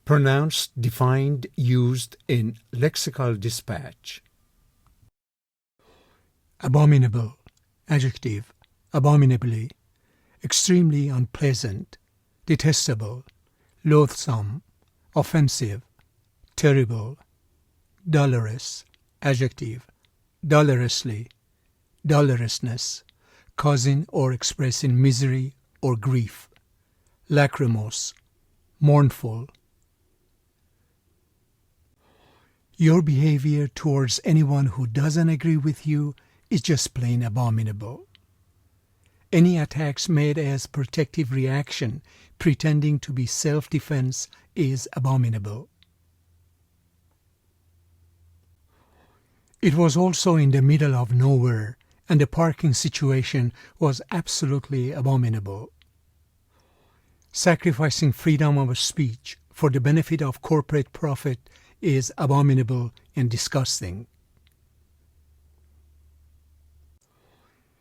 Pronounced, defined, used in lexical dispatch. Abominable, adjective, abominably, extremely unpleasant, detestable, loathsome, offensive, terrible. Dolorous, adjective, dolorously, dolorousness, causing or expressing misery or grief. Lachrymose, mournful. Your behavior towards anyone who doesn't agree with you is just plain abominable. Any attacks made as protective reaction, pretending to be self-defense, is abominable. It was also in the middle of nowhere, and the parking situation was absolutely abominable. Sacrificing freedom of speech for the benefit of corporate profit is abominable and disgusting.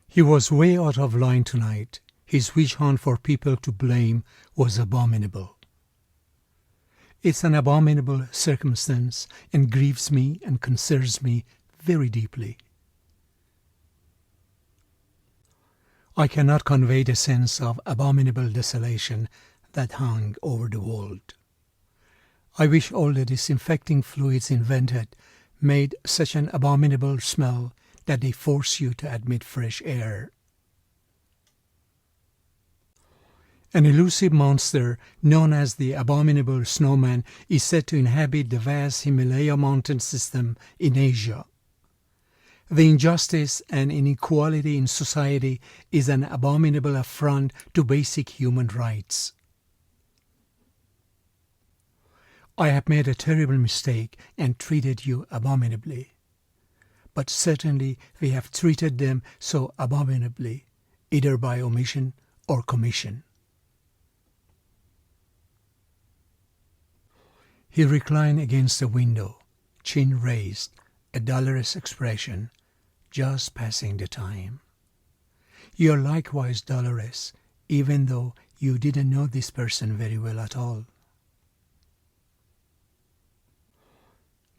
He was way out of line tonight. His wish hunt for people to blame was abominable. It's an abominable circumstance and grieves me and concerns me very deeply. I cannot convey the sense of abominable desolation that hung over the world. I wish all the disinfecting fluids invented made such an abominable smell that they force you to admit fresh air. An elusive monster known as the abominable snowman is said to inhabit the vast Himalaya mountain system in Asia. The injustice and inequality in society is an abominable affront to basic human rights. I have made a terrible mistake and treated you abominably. But certainly we have treated them so abominably, either by omission or commission. He reclined against the window, chin raised, a dolorous expression, just passing the time. You are likewise dolorous, even though you didn't know this person very well at all.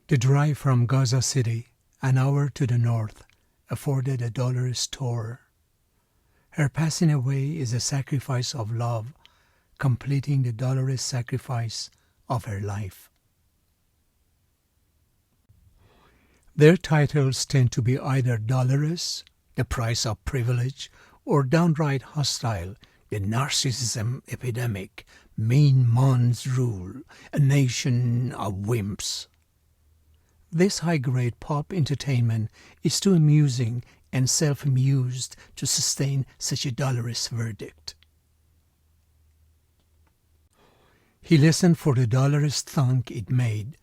The drive from Gaza City, an hour to the north, afforded a dolorous tour. Her passing away is a sacrifice of love, completing the dolorous sacrifice of her life. Their titles tend to be either dolorous, the price of privilege, or downright hostile, the narcissism epidemic, mean man's rule, a nation of wimps. This high-grade pop entertainment is too amusing and self-amused to sustain such a dolorous verdict. He listened for the dolorous thunk it made,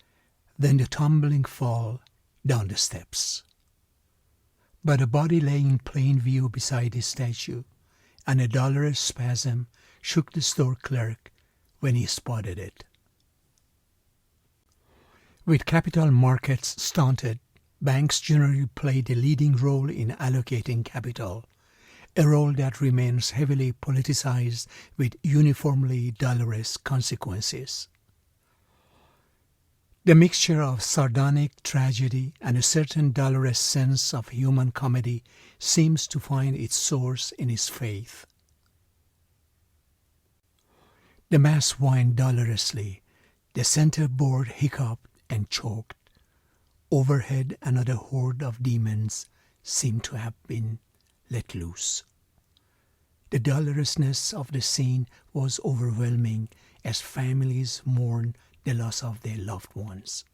then the tumbling fall down the steps. But a body lay in plain view beside his statue, and a dolorous spasm shook the store clerk when he spotted it. With capital markets stunted, banks generally play the leading role in allocating capital, a role that remains heavily politicized with uniformly dolorous consequences. The mixture of sardonic tragedy and a certain dolorous sense of human comedy seems to find its source in his faith. The mass whined dolorously, the center board hiccuped and choked. Overhead another horde of demons seemed to have been let loose. The dolorousness of the scene was overwhelming as families mourned the loss of their loved ones.